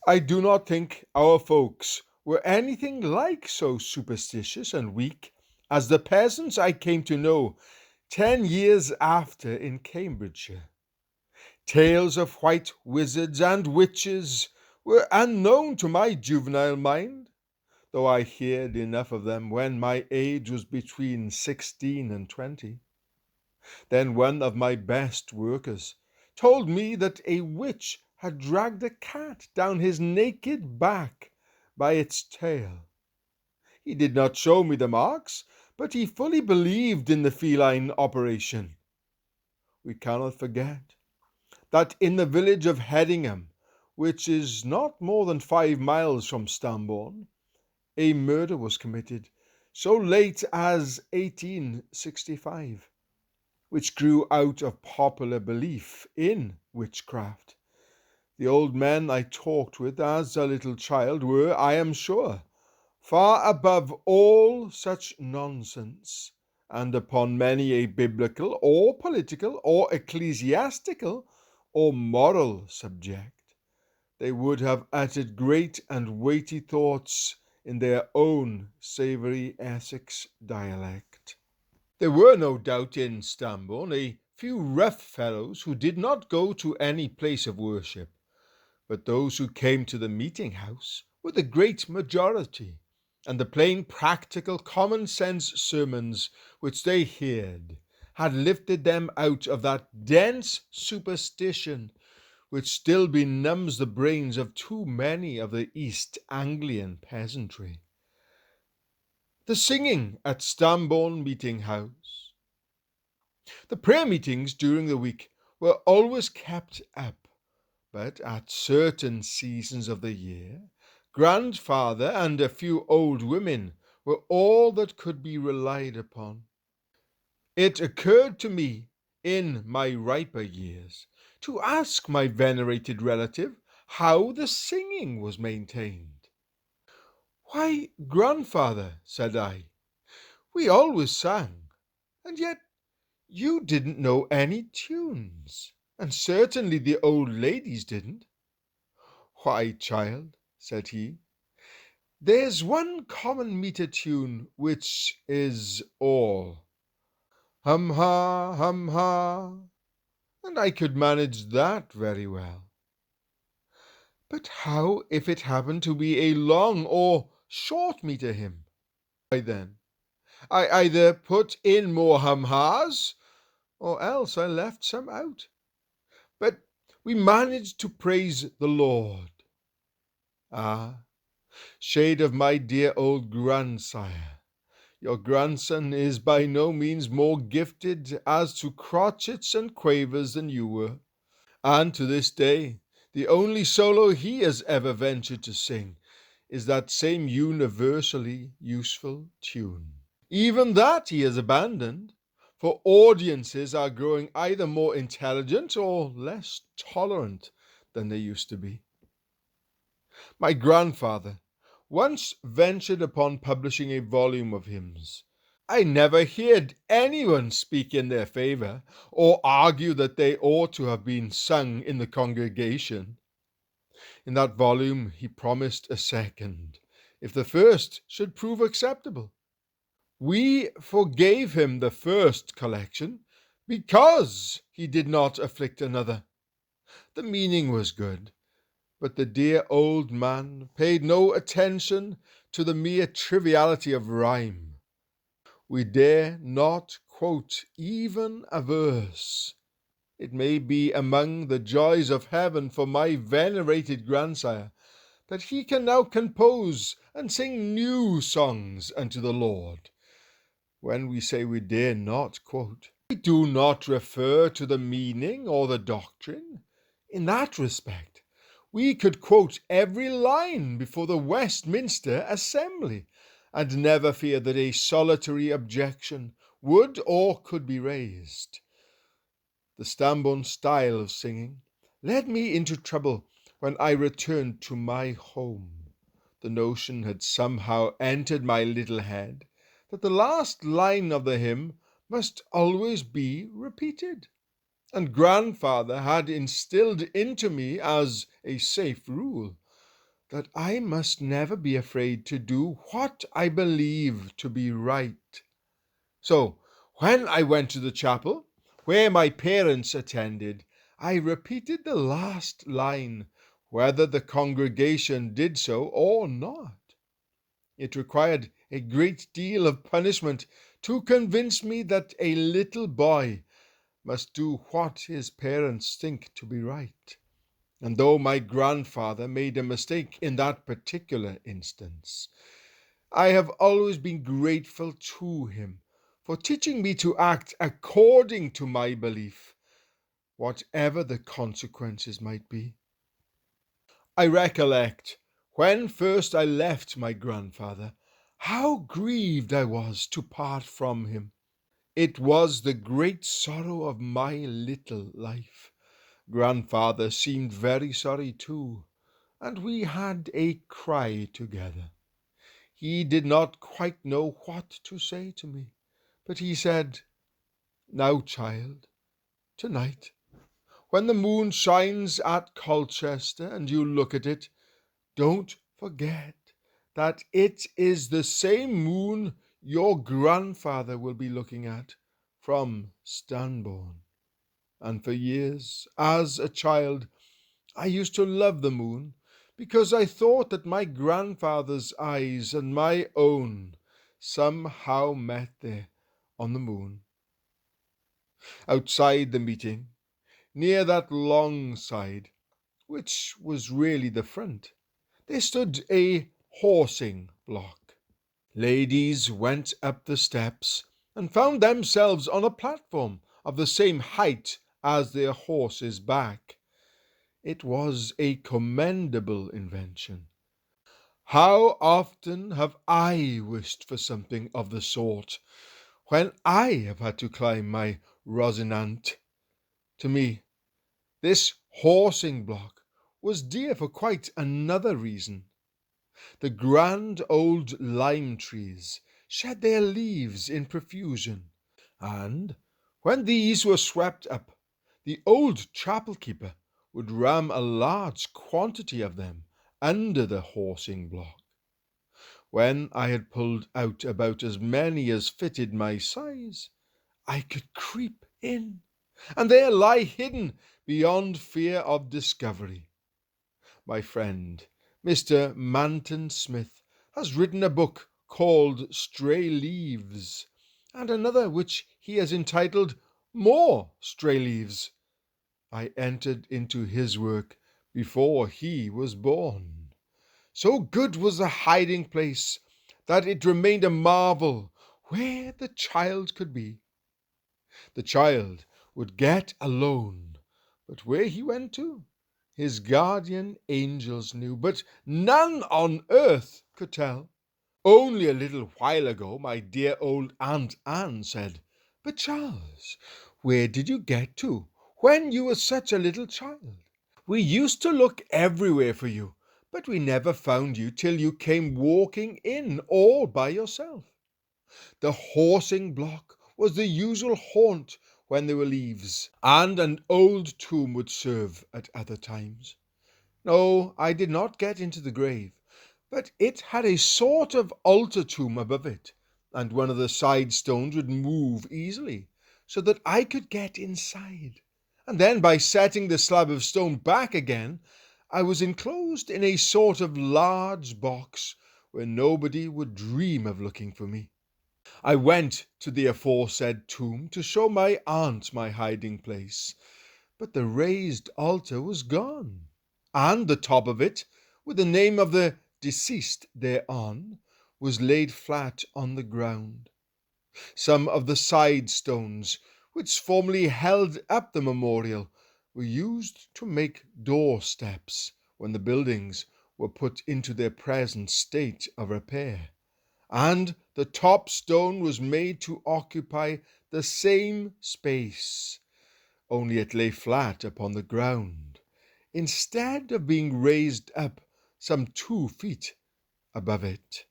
I do not think our folks were anything like so superstitious and weak as the peasants I came to know 10 years after in Cambridgeshire. Tales of white wizards and witches were unknown to my juvenile mind, though I heard enough of them when my age was between 16 and 20. Then one of my best workers told me that a witch had dragged a cat down his naked back by its tail. He did not show me the marks, but he fully believed in the feline operation. We cannot forget that in the village of Headingham, which is not more than 5 miles from Stambourne, a murder was committed so late as 1865, which grew out of popular belief in witchcraft. The old men I talked with as a little child were, I am sure, far above all such nonsense, and upon many a biblical or political or ecclesiastical or moral subject they would have uttered great and weighty thoughts in their own savoury Essex dialect. There were no doubt in Stambourne a few rough fellows who did not go to any place of worship, but those who came to the meeting house were the great majority, and the plain practical common sense sermons which they heard had lifted them out of that dense superstition which still benumbs the brains of too many of the East Anglian peasantry. The singing at Stambourne Meeting House. The prayer meetings during the week were always kept up, but at certain seasons of the year, Grandfather and a few old women were all that could be relied upon. It occurred to me, in my riper years, to ask my venerated relative how the singing was maintained. "Why, grandfather," said I, "we always sang, and yet you didn't know any tunes, and certainly the old ladies didn't." "Why, child," said he, "there's one common meter tune which is all. Hum ha, and I could manage that very well. But how if it happened to be a long or short meter hymn? Why then, I either put in more hum-has, or else I left some out. But we managed to praise the Lord. Ah, shade of my dear old grandsire, your grandson is by no means more gifted as to crotchets and quavers than you were, and to this day the only solo he has ever ventured to sing is that same universally useful tune. Even that he has abandoned, for audiences are growing either more intelligent or less tolerant than they used to be. My grandfather once ventured upon publishing a volume of hymns. I never heard anyone speak in their favour, or argue that they ought to have been sung in the congregation. In that volume he promised a second, if the first should prove acceptable. We forgave him the first collection, because he did not afflict another. The meaning was good, but the dear old man paid no attention to the mere triviality of rhyme. We dare not quote even a verse. It may be among the joys of heaven for my venerated grandsire that he can now compose and sing new songs unto the Lord. When we say we dare not quote, we do not refer to the meaning or the doctrine. In that respect, we could quote every line before the Westminster Assembly, and never fear that a solitary objection would or could be raised. The Stambourne style of singing led me into trouble when I returned to my home. The notion had somehow entered my little head that the last line of the hymn must always be repeated, and grandfather had instilled into me as a safe rule that I must never be afraid to do what I believe to be right. So, when I went to the chapel, where my parents attended, I repeated the last line, whether the congregation did so or not. It required a great deal of punishment to convince me that a little boy must do what his parents think to be right. And though my grandfather made a mistake in that particular instance, I have always been grateful to him for teaching me to act according to my belief, whatever the consequences might be. I recollect, when first I left my grandfather, how grieved I was to part from him. It was the great sorrow of my little life. Grandfather seemed very sorry too, and we had a cry together. He did not quite know what to say to me, but he said, "Now, child, tonight, when the moon shines at Colchester and you look at it, don't forget that it is the same moon your grandfather will be looking at from Stanbourne." And for years, as a child, I used to love the moon because I thought that my grandfather's eyes and my own somehow met there on the moon. Outside the meeting, near that long side, which was really the front, there stood a horsing block. Ladies went up the steps and found themselves on a platform of the same height as their horse's back. It was a commendable invention. How often have I wished for something of the sort when I have had to climb my Rosinante? To me, this horsing block was dear for quite another reason. The grand old lime trees shed their leaves in profusion, and when these were swept up, the old chapel keeper would ram a large quantity of them under the horsing block. When I had pulled out about as many as fitted my size, I could creep in, and there lie hidden beyond fear of discovery. My friend, Mr. Manton Smith, has written a book called Stray Leaves, and another which he has entitled More Stray Leaves. I entered into his work before he was born. So good was the hiding place that it remained a marvel where the child could be. The child would get alone, but where he went to, his guardian angels knew, but none on earth could tell. Only a little while ago my dear old Aunt Anne said, "But Charles, where did you get to when you were such a little child? We used to look everywhere for you, but we never found you till you came walking in all by yourself. The horsing block was the usual haunt when there were leaves, and an old tomb would serve at other times. No, I did not get into the grave, but it had a sort of altar tomb above it, and one of the side stones would move easily, so that I could get inside. And then by setting the slab of stone back again, I was enclosed in a sort of large box where nobody would dream of looking for me. I went to the aforesaid tomb to show my aunt my hiding place, but the raised altar was gone, and the top of it, with the name of the deceased thereon, was laid flat on the ground. Some of the side stones, which formerly held up the memorial, were used to make door steps when the buildings were put into their present state of repair, and the top stone was made to occupy the same space, only it lay flat upon the ground, instead of being raised up some 2 feet above it.